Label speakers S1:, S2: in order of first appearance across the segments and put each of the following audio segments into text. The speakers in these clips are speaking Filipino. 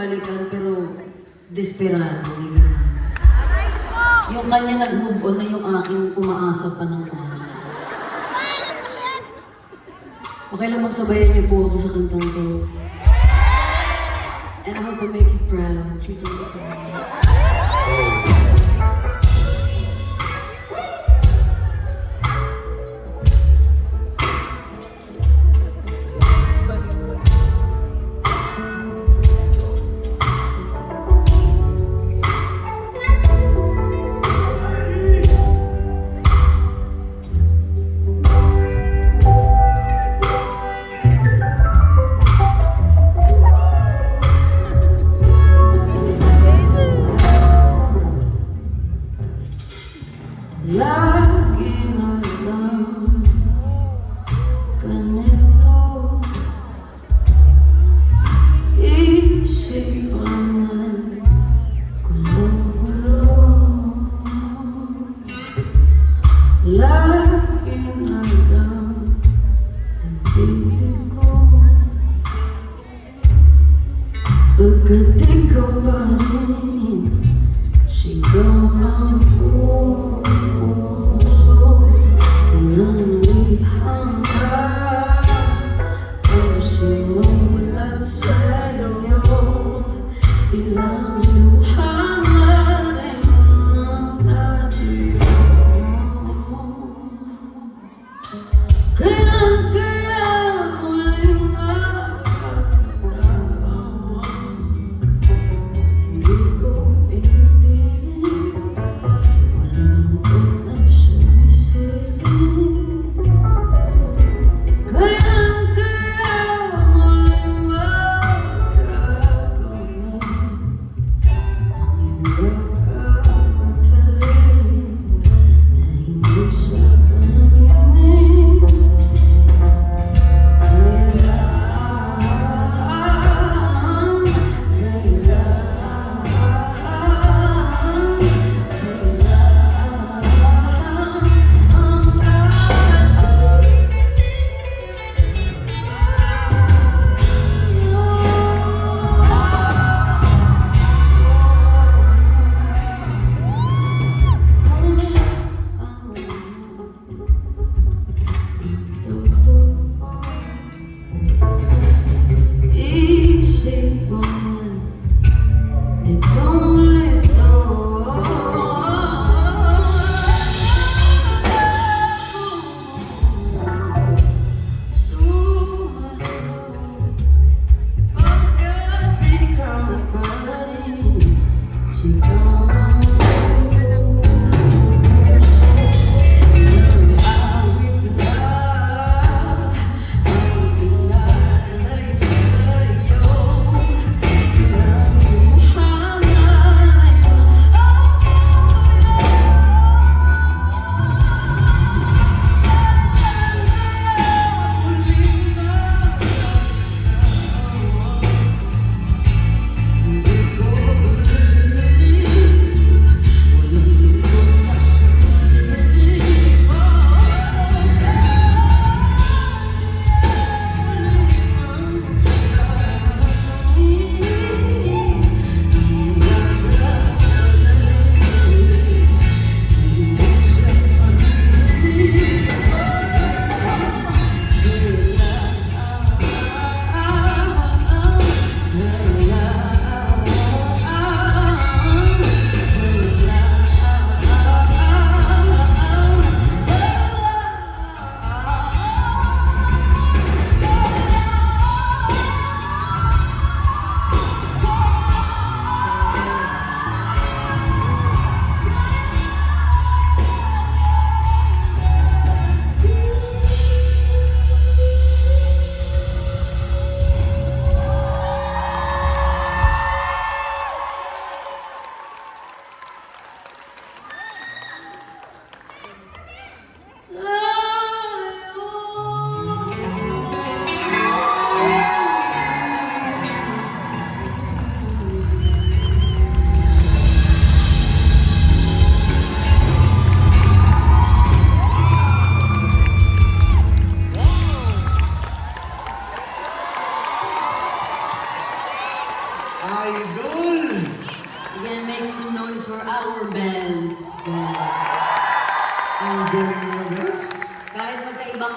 S1: balikan pero desperado, may ganun. Yung kanya nag-move on na yung aking umaasa pa ng kanya. Okay lang magsabayan niyo po ako sa kantang to. And I hope I make you proud, TJ Tony. Lagi na lang ganito, isipan na gulo-gulo. Lagi na lang ang bibig ko, pagkat ikaw pa rin sigaw ng puso. Pinanglihan na ang simulat sa'yo, ilang luha na rin ang natiro. Kailan kaya muling nakakatawan? Hindi ko pinipilit, walang lungkot at sumisilip. Kailan kaya muling makakamit ang iyong pagkakatalim na hindi siya panaginip?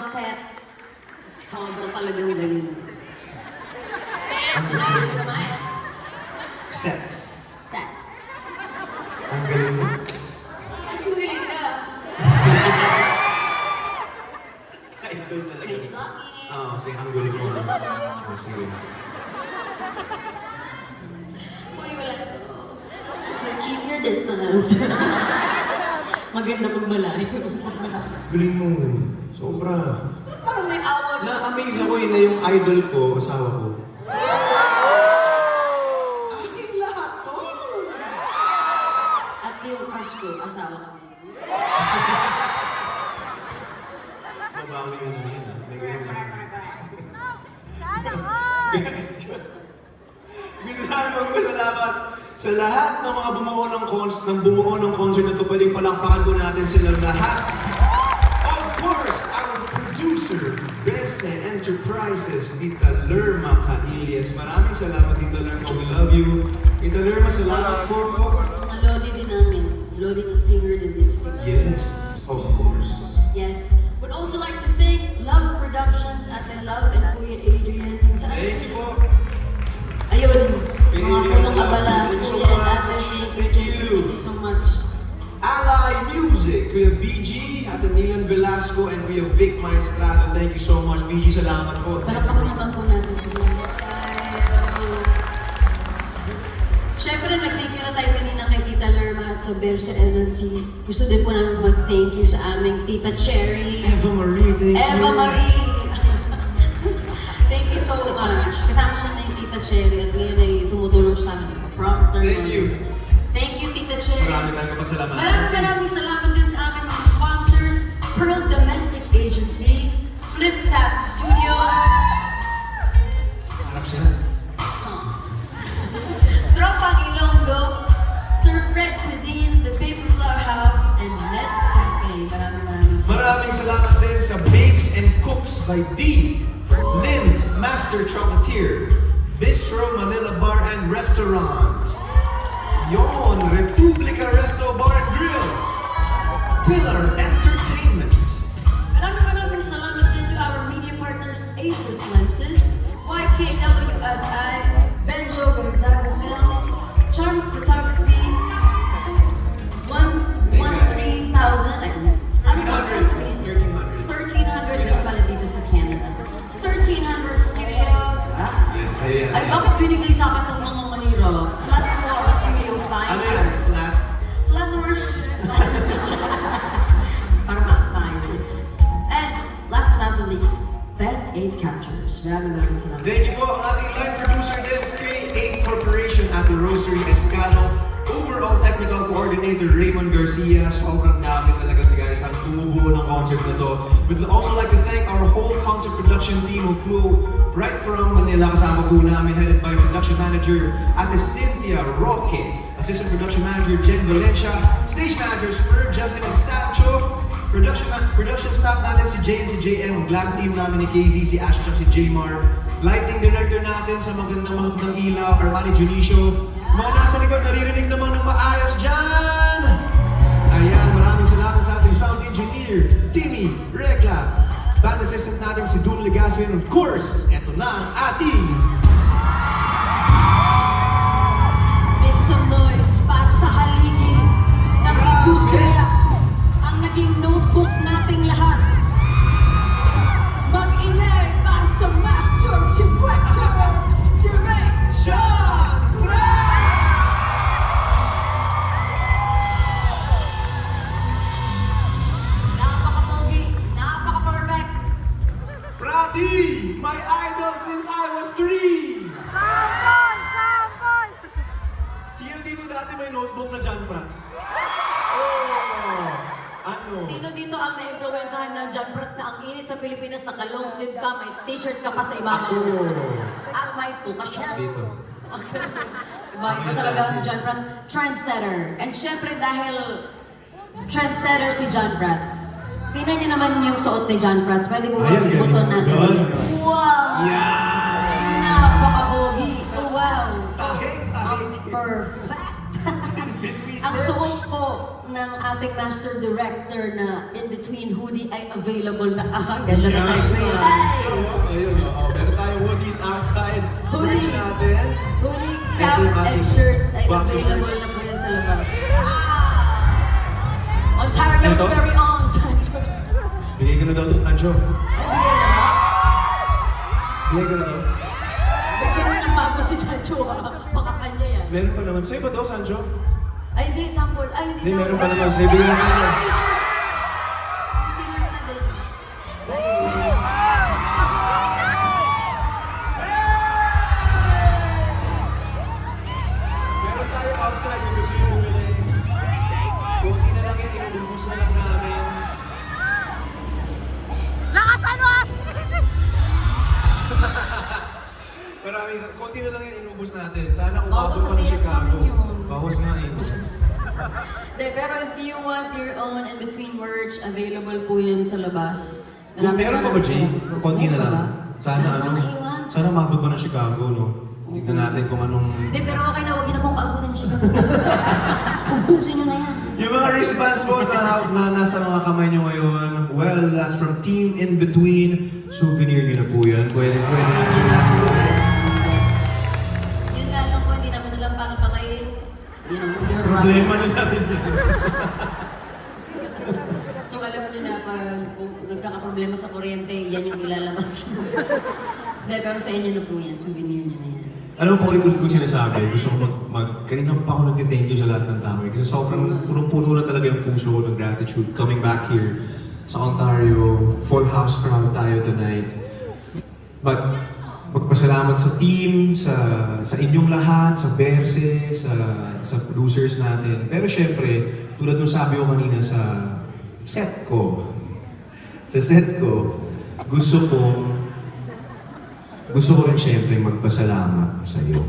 S1: sets. Sobrang talagang galing. Sinabi ko naman,
S2: Sets.
S1: sets.
S2: Ang galing mo.
S1: Mas magaling ka.
S2: Idol talaga.
S1: Change locking.
S2: Oo, kasi ang galing mo. Oo, sige.
S1: Uy, wala. Basta keep your distance. Maganda pag malayo.
S2: Galing mo. Sobra.
S1: Ba't parang may awag?
S2: Na-amaze ako na yung idol ko, asawa ko. Aking lahat to!
S1: At yung crush ko, asawa ko din.
S2: Mabawi ka naman yan, ha? May ganun. Gusto namin magpasalamat sa lahat ng mga bumuo ng concert na ito. Pwedeng palakpakan po natin sila lahat. Of course, our producer, Bense Enterprises, Tita Lerma Cailias. Maraming salamat, Tita Lerma. We love you. Tita Lerma, salamat po.
S1: Mga Lodi din namin. Lodi na singer din din si Tita.
S2: Yes, of course.
S1: Yes. Would also like to thank Love Productions at Love and Kuya Adrian.
S2: Thank you po.
S1: Ayun, mga punong abala.
S2: Thank you so
S1: Kuya and
S2: much.
S1: Ate,
S2: Thank you.
S1: Thank you so much.
S2: Ally Music, Kuya BG, at Nilan Velasco, and Kuya Vic Maestrado. Thank you so much, BG. Salamat po.
S1: Palakpakan naman po natin si Kuya. Siyempre, nag-thank you na tayo kanina kay Tita Lerma at sa Bell sa NLC. Gusto din po namin mag-thank you sa aming Tita Cherry.
S2: Eva Marie, thank you.
S1: Eva Marie! Thank you so much. Kasama siya na yung Tita Cherry at ngayon ay tumutulong siya sa amin ng prompter.
S2: Thank you.
S1: Thank you, Tita Cherry.
S2: Marami tayong pasalamatan.
S1: Maraming salamat din sa aming mga sponsors. Pearl Domestic Agency, Flip Tat Studio,
S2: Harap siya.
S1: Tropang Ilonggo, Sir Fred Cuisine, The Paper Flower House, and Let's Cafe.
S2: Maraming salamat din sa Bakes and Cooks by D. Lind, Master Chocolatier, Bistro Manila Bar and Restaurant, Yon, Republica Resto Bar and Grill, Pillar Entertainment.
S1: Maraming salamat din to our media partners, Aces Lenses, YKWSI, Benjo Gonzaga Films, Charms Photography, 13,000, ano ba
S2: 1300.
S1: 1300 din pala dito sa Canada. 1300 Studios.
S2: Yes, ayan.
S1: Ay, bakit binigay sa akin itong mga mahirap? Flatmore Studio 5.
S2: Ano yan? Flat?
S1: Flatmore Studio 5. Para maayos. And last but not least, Best 8 Captures. Maraming salamat.
S2: Thank you po ang ating live producer din, K8 Corporation at the Rosary Escano. Overall Technical Coordinator Raymond Garcia. Sobrang dami talaga guys ang bumubuo ng concert na to. We'd also like to thank our whole concert production team who flew right from Manila. Kasama po namin, headed by Production Manager Ate Cynthia Roque, Assistant Production Manager Jen Valencia, Stage Managers Fer, Justin and Sancho, Production staff natin si Jay and si JM, Glam team namin ni KZ, si Ash at si Jmar, Lighting Director natin sa magandang ng ilaw, Armani Junicio. Mga nasa likod, naririnig naman ng maayos dyan! Ayan, maraming salamat sa ating sound engineer, Timmy Rekla. Band assistant natin si Dun Legaspi, and of course, eto na ang ating
S1: Make some noise para sa haligi ng industriya. Ang naging notebook nating lahat. Mag-ingay para sa Master Director, Direct John Napaka-pogi, napaka-perfect.
S2: Prati, my idol since I was 3!
S3: Sampol!
S2: Sino dito dati may notebook na John Prats? Oh! Ano?
S1: Sino dito ang na-influensyahan ng John Prats na ang init sa Pilipinas, naka-long sleeves ka, may t-shirt ka pa sa ibabaw?
S2: Oh!
S1: At may puka siya.
S2: Dito.
S1: Iba talaga ang John Prats. Trendsetter. And syempre dahil trendsetter si John Prats, tingnan niyo naman yung suot ni John Prats. Pwede po ba
S2: Ayan,
S1: i-buton
S2: ganun.
S1: natin?
S2: Yun.
S1: Wow!
S2: Yan!
S1: Napaka-pogi! Oh, wow!
S2: Tahing, tahing.
S1: Perfect!
S2: Between
S1: Ang
S2: birds.
S1: suot ko ng ating master director na in between hoodie ay available na. Ganda na
S2: Yan,
S1: segue.
S2: so, ayun, meron tayong hoodies outside.
S1: Hoodie.
S2: Merch natin.
S1: Hoodie, cap, and shirt ay available na po yan sa labas. Ontario's
S2: Ito?
S1: very own, Sancho.
S2: Bigay ko na daw ito, Ancho.
S1: Ay, bigay na ba?
S2: Bigay ko na daw.
S1: Bigyan mo ng bago si Sancho, ha? Baka kanya yan.
S2: Meron pa naman. Sa'yo ba daw, Sancho?
S1: Ay, hindi, sample. Ay, hindi
S2: Hindi,
S1: daw.
S2: meron pa naman. Sa'yo, bigyan ka na.
S1: T-shirt. May T-shirt na din. Ayun.
S2: Meron tayo outside kung gusto yung bumili. Kunti na lang yan, inubus na lang namin.
S3: Lakasan mo!
S2: Maraming, konti na lang yan inubos natin. Sana
S1: Bawas
S2: umabot
S1: sa
S2: pa ng
S1: tiyak
S2: Chicago.
S1: namin yun.
S2: Bawas nga eh.
S1: De, pero if you want your own in-between merch, available po yan sa labas.
S2: Kung meron pa ba, Jay? Konti na lang. Sana
S1: Meron
S2: ano,
S1: pa iwan.
S2: sana umabot pa ng Chicago, no? Tignan natin kung anong...
S1: Hindi, pero okay na, huwag niyo na pong paabutin siya. Ubusin niyo na yan.
S2: Yung mga wristbands po na nasa mga kamay nyo ngayon, well, that's from Team In Between. Souvenir nyo na po yan. Pwede na.
S1: Yun nga lang po, hindi naman alam paano patayin. Yun ang your
S2: Problema na natin yan.
S1: So alam niyo na pag kung nagkakaproblema sa kuryente, yan yung ilalabas. Hindi, pero sa inyo na po yan, souvenir niyo na yan.
S2: Alam mo po, ulit kong sinasabi, gusto ko kanina pa ako nag-thank you sa lahat ng tao. Kasi sobrang punong-puno na talaga yung puso ko ng gratitude coming back here sa Ontario. Full house crowd tayo tonight. But magpasalamat sa team, sa inyong lahat, sa Berse, sa producers natin. Pero syempre, tulad nung sabi ko kanina sa set ko, gusto ko rin syempre magpasalamat sa iyo.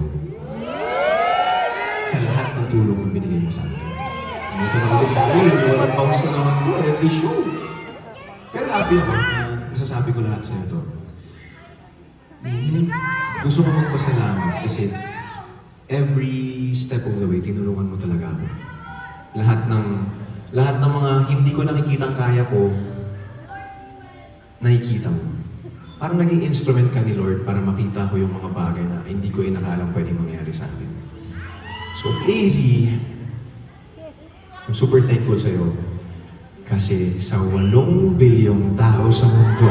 S2: Sa lahat ng tulong na binigay mo sa akin. Ito na ulit ako, walang bounce na naman to, every show. Pero happy ako na masasabi ko lahat sa iyo to. Gusto ko magpasalamat kasi every step of the way, tinulungan mo talaga ako. Lahat ng mga hindi ko nakikitang kaya ko, nakikita mo. Parang naging instrument ka ni Lord para makita ko yung mga bagay na hindi ko inakalang pwede mangyari sa akin. So, Casey, I'm super thankful sa'yo. Kasi sa 8 bilyong tao sa mundo,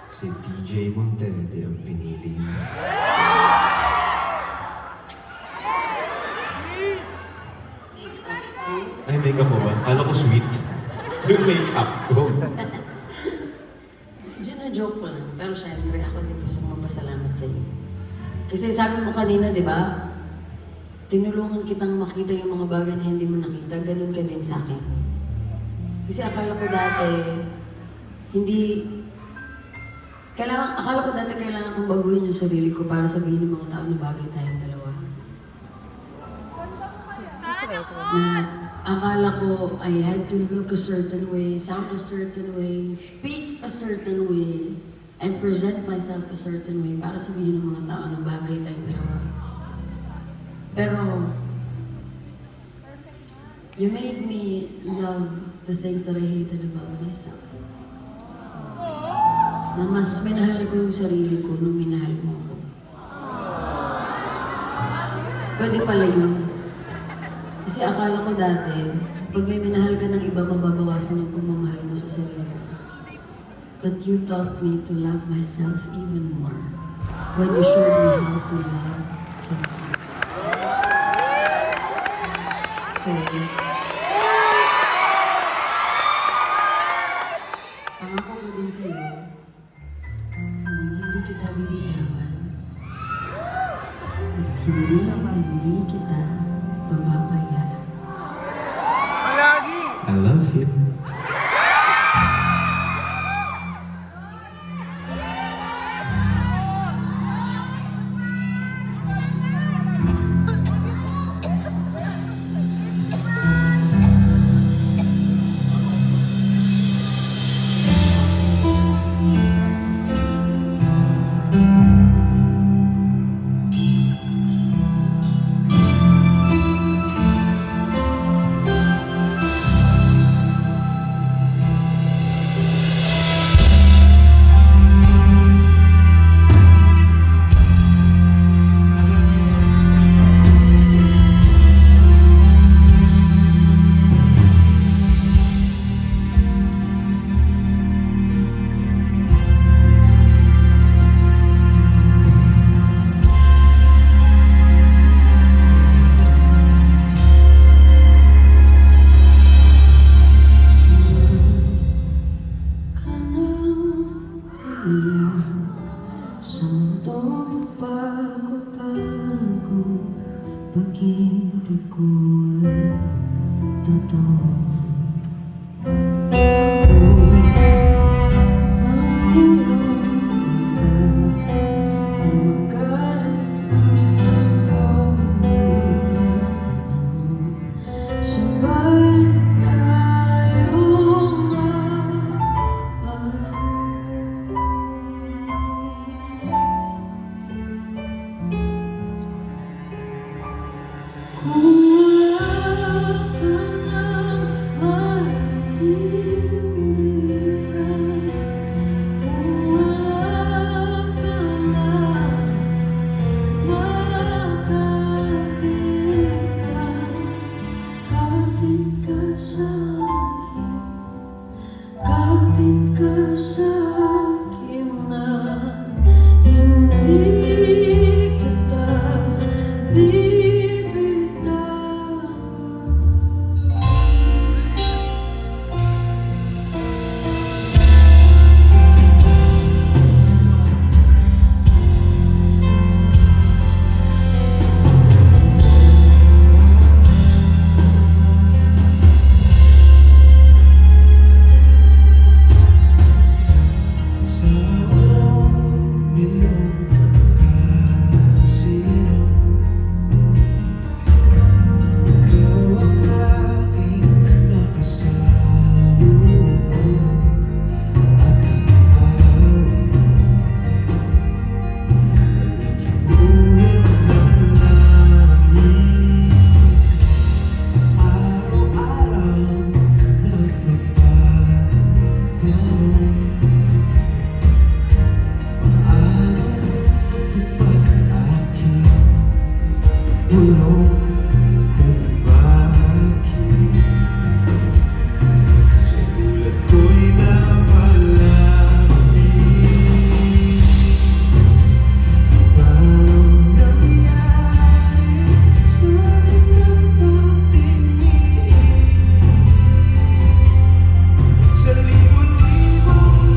S2: si DJ Monterde ang pinili mo. Ay, makeup mo ba? Kala ko sweet. Yung makeup ko.
S1: Joke ko lang, pero syempre ako din gusto magpasalamat sa iyo. Kasi sabi mo kanina, di ba? Tinulungan kitang makita yung mga bagay na hindi mo nakita, ganun ka din sa akin. Kasi akala ko dati, akala ko dati kailangan kong baguhin yung sarili ko para sabihin ng mga tao na bagay tayong dalawa. Na akala ko I had to look a certain way, sound a certain way, speak a certain way, and present myself a certain way para sabihin ng mga tao na bagay tayong dalawa. Pero, you made me love the things that I hated about myself. Na mas minahal ko yung sarili ko nung minahal mo ako. Pwede pala yun. Kasi akala ko dati, pag may minahal ka ng iba, mababawasan yung pagmamahal mo sa sarili mo. But you taught me to love myself even more when you showed me how to love Casey. So, pangako ko din sa'yo, hindi kita bibitawan at hindi kita pababayaan.
S2: I love you.
S1: umiyak sa mundong bago-bago. Pag-ibig ko ay totoo. Kapit ka sa'kin na hindi kita bibitaw. Bulong kung bakit sa tulad ko'y napalapit. Parang nangyari sa akin ng pagtingin sa libo-libong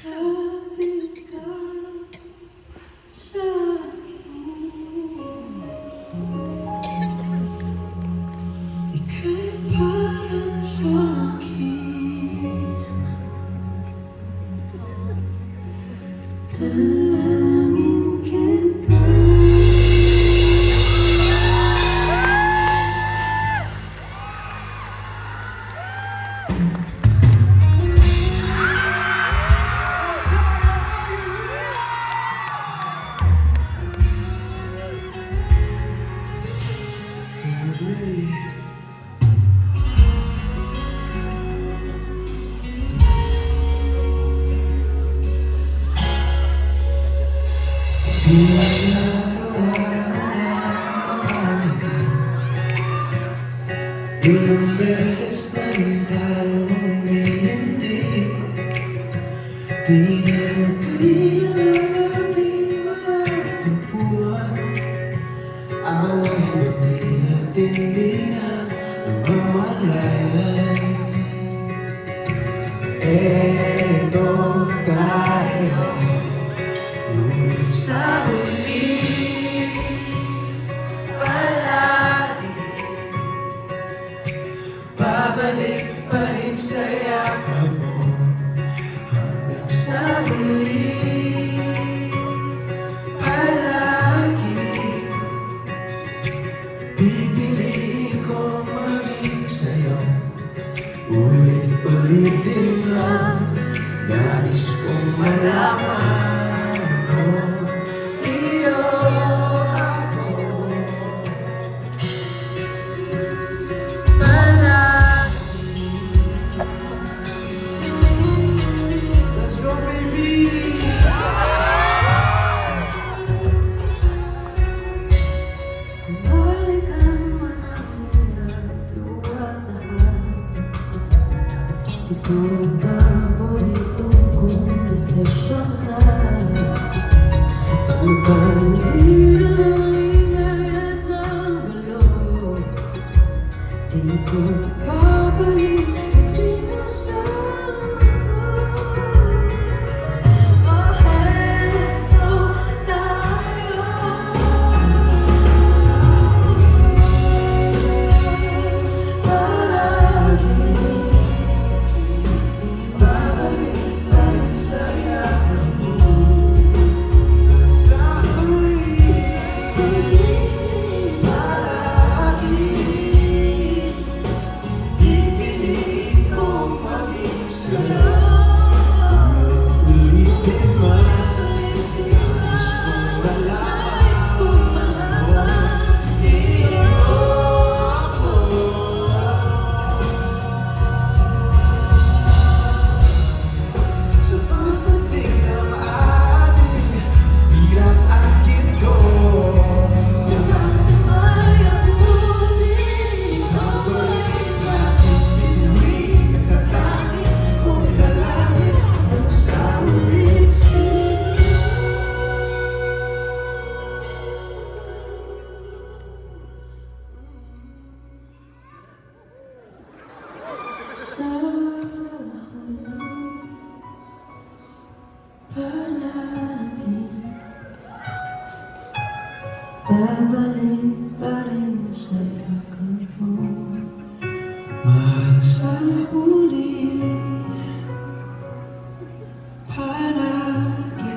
S1: Kapit ka sa akin. Ika'y para sa akin. Dalangin kita.
S3: Ilang beses na rin tayo umiindig. Di na natin matagpuan. Away ba't di natin mawalayan? Eto tayo, ngunit sa huli babalik pa rin sa yakap mo hanggang sa huli. Palagi pipiliin ko maging sa'yo. Ulit-ulitin lang, nais kong malaman mo. Iyo ako. Let's go, baby!
S1: Balikan mo na hirap luwat lahat. Ito ang paboritong kong desisyon na magpaligiran ang ingay at ang gulo. Di ko babalik, hindi mo sa sa huli, palagi babalik pa rin sa yakap mo.
S3: Mahal sa huli, palagi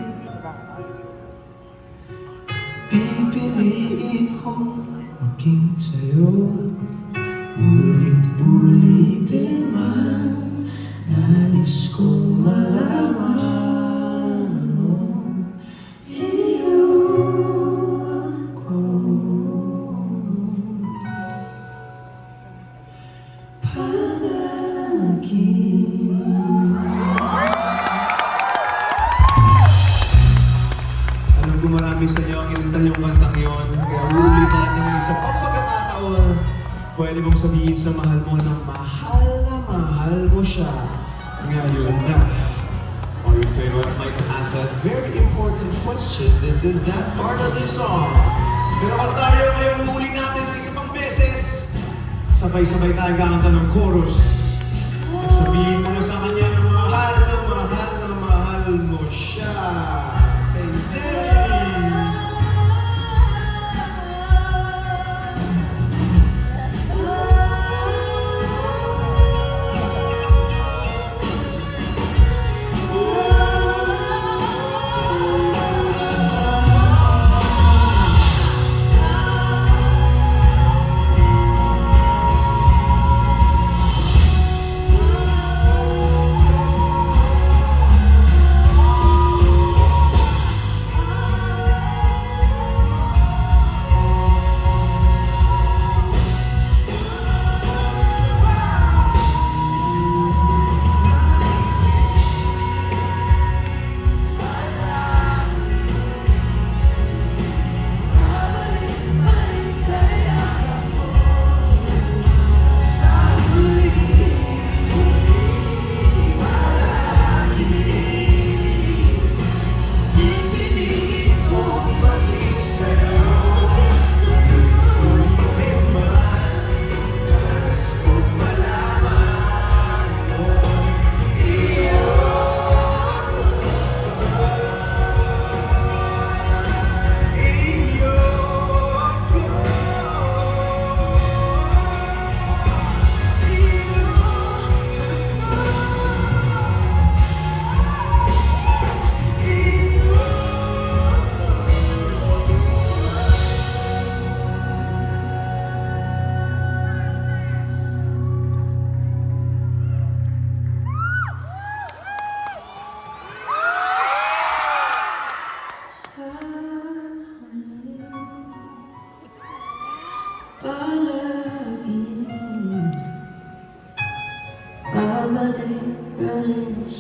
S3: pipiliin kong maging sa'yo. Ulit-ulitin man, nais kong malaman mo. Iyo ako. Palagi. Alam ko marami sa inyo ang inintay yung kantang yun. Kaya ulit natin ng isang pagkakataon. Pwede mong sabihin sa mahal mo na mahal mo siya ngayon na.
S2: Or if anyone might ask that very important question, this is that part of the song. Pero kung tayo ngayon, uuli natin ng isa pang beses. Sabay-sabay tayo kakanta ng chorus. At sabihin mo na sa kanya na mahal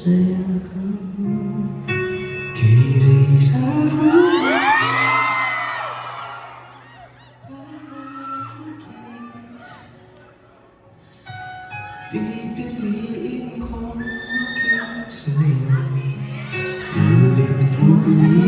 S1: yakap mo.
S3: Pipiliin kong maging sa'yo. Ulit-ulit